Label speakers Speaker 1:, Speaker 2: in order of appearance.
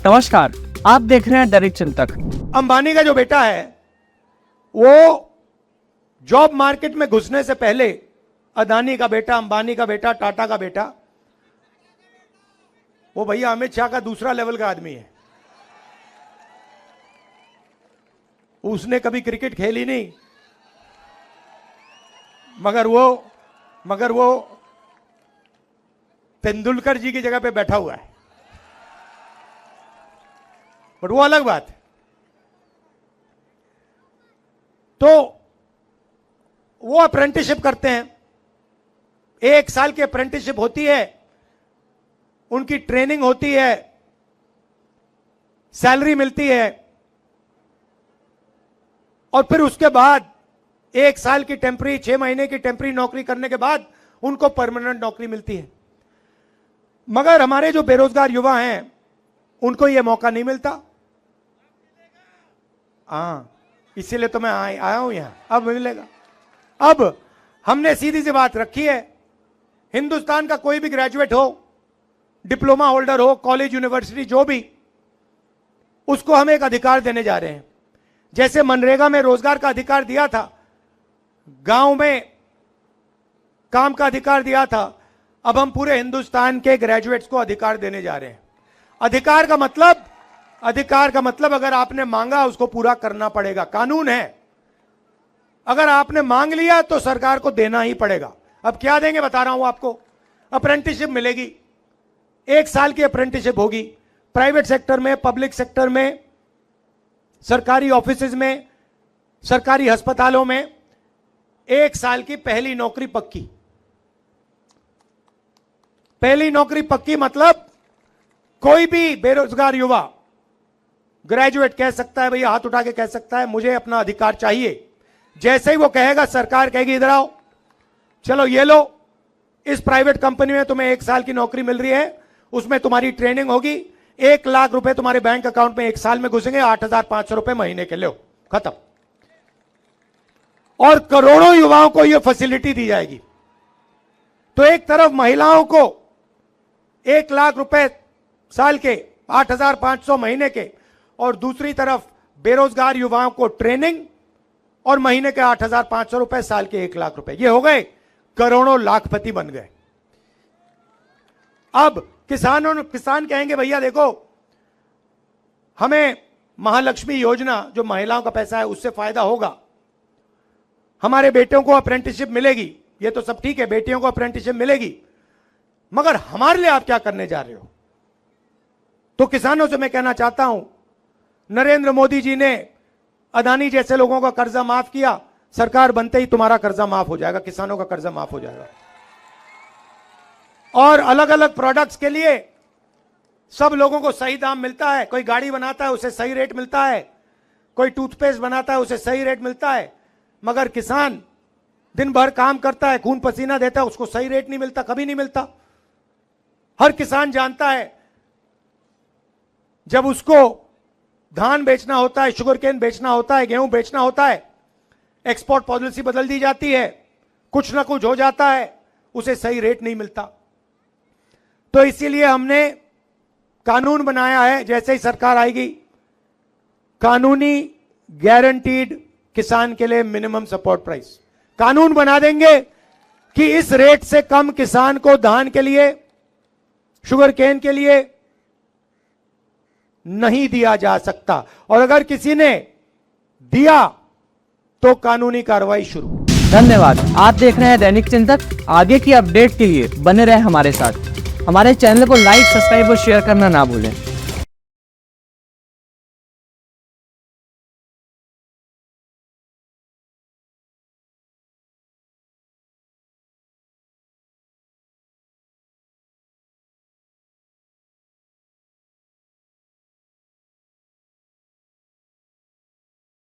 Speaker 1: नमस्कार, आप देख रहे हैं दैनिक चिंतक।
Speaker 2: अंबानी का जो बेटा है वो जॉब मार्केट में घुसने से पहले अदानी का बेटा, अंबानी का बेटा, टाटा का बेटा, वो भैया अमित शाह का दूसरा लेवल का आदमी है। उसने कभी क्रिकेट खेली नहीं, मगर वो तेंदुलकर जी की जगह पे बैठा हुआ है, बट वो अलग बात है। तो वो अप्रेंटिसशिप करते हैं, 1 साल की अप्रेंटिसशिप होती है, उनकी ट्रेनिंग होती है, सैलरी मिलती है, और फिर उसके बाद 1 साल की टेम्पररी, 6 महीने की टेम्पररी नौकरी करने के बाद उनको परमानेंट नौकरी मिलती है। मगर हमारे जो बेरोजगार युवा हैं उनको यह मौका नहीं मिलता। हाँ, इसीलिए तो मैं आया हूं यहां, अब मिलेगा। अब हमने सीधी सी बात रखी है, हिंदुस्तान का कोई भी ग्रेजुएट हो, डिप्लोमा होल्डर हो, कॉलेज, यूनिवर्सिटी, जो भी, उसको हम एक अधिकार देने जा रहे हैं। जैसे मनरेगा में रोजगार का अधिकार दिया था, गांव में काम का अधिकार दिया था, अब हम पूरे हिंदुस्तान के ग्रेजुएट्स को अधिकार देने जा रहे हैं। अधिकार का मतलब अगर आपने मांगा उसको पूरा करना पड़ेगा, कानून है। अगर आपने मांग लिया तो सरकार को देना ही पड़ेगा। अब क्या देंगे बता रहा हूं आपको। अप्रेंटिसशिप मिलेगी, 1 साल की अप्रेंटिसशिप होगी, प्राइवेट सेक्टर में, पब्लिक सेक्टर में, सरकारी ऑफिसेज में, सरकारी अस्पतालों में 1 साल की पहली नौकरी पक्की। पहली नौकरी पक्की मतलब कोई भी बेरोजगार युवा, ग्रेजुएट कह सकता है, भैया हाथ उठा के कह सकता है मुझे अपना अधिकार चाहिए। जैसे ही वो कहेगा, सरकार कहेगी इधर आओ, चलो ये लो, इस प्राइवेट कंपनी में तुम्हें 1 साल की नौकरी मिल रही है, उसमें तुम्हारी ट्रेनिंग होगी, 1 लाख रुपए तुम्हारे बैंक अकाउंट में 1 साल में घुसेंगे, 8,500 रुपए महीने के, लो खत्म। और करोड़ों युवाओं को यह फैसिलिटी दी जाएगी। तो एक तरफ महिलाओं को 1 लाख रुपए साल के, 8,500 महीने के, और दूसरी तरफ बेरोजगार युवाओं को ट्रेनिंग और महीने के 8,500 रुपए, साल के 1 लाख रुपए। ये हो गए, करोड़ों लाखपति बन गए। अब किसान कहेंगे भैया देखो, हमें महालक्ष्मी योजना, जो महिलाओं का पैसा है, उससे फायदा होगा, हमारे बेटियों को अप्रेंटिसशिप मिलेगी, ये तो सब ठीक है, बेटियों को अप्रेंटिसशिप मिलेगी, मगर हमारे लिए आप क्या करने जा रहे हो? तो किसानों से मैं कहना चाहता हूं, नरेंद्र मोदी जी ने अदानी जैसे लोगों का कर्जा माफ किया, सरकार बनते ही तुम्हारा कर्जा माफ हो जाएगा, किसानों का कर्जा माफ हो जाएगा। और अलग अलग प्रोडक्ट्स के लिए सब लोगों को सही दाम मिलता है। कोई गाड़ी बनाता है उसे सही रेट मिलता है, कोई टूथपेस्ट बनाता है उसे सही रेट मिलता है, मगर किसान दिन भर काम करता है, खून पसीना देता है, उसको सही रेट नहीं मिलता, कभी नहीं मिलता। हर किसान जानता है जब उसको धान बेचना होता है, शुगर केन बेचना होता है, गेहूं बेचना होता है, एक्सपोर्ट पॉलिसी बदल दी जाती है, कुछ ना कुछ हो जाता है, उसे सही रेट नहीं मिलता। तो इसीलिए हमने कानून बनाया है, जैसे ही सरकार आएगी, कानूनी गारंटीड किसान के लिए मिनिमम सपोर्ट प्राइस कानून बना देंगे कि इस रेट से कम किसान को धान के लिए, शुगर केन के लिए नहीं दिया जा सकता, और अगर किसी ने दिया तो कानूनी कार्रवाई शुरू।
Speaker 1: धन्यवाद। आप देख रहे हैं दैनिक चिंतक। आगे की अपडेट के लिए बने रहे हमारे साथ। हमारे चैनल को लाइक, सब्सक्राइब और शेयर करना ना भूलें।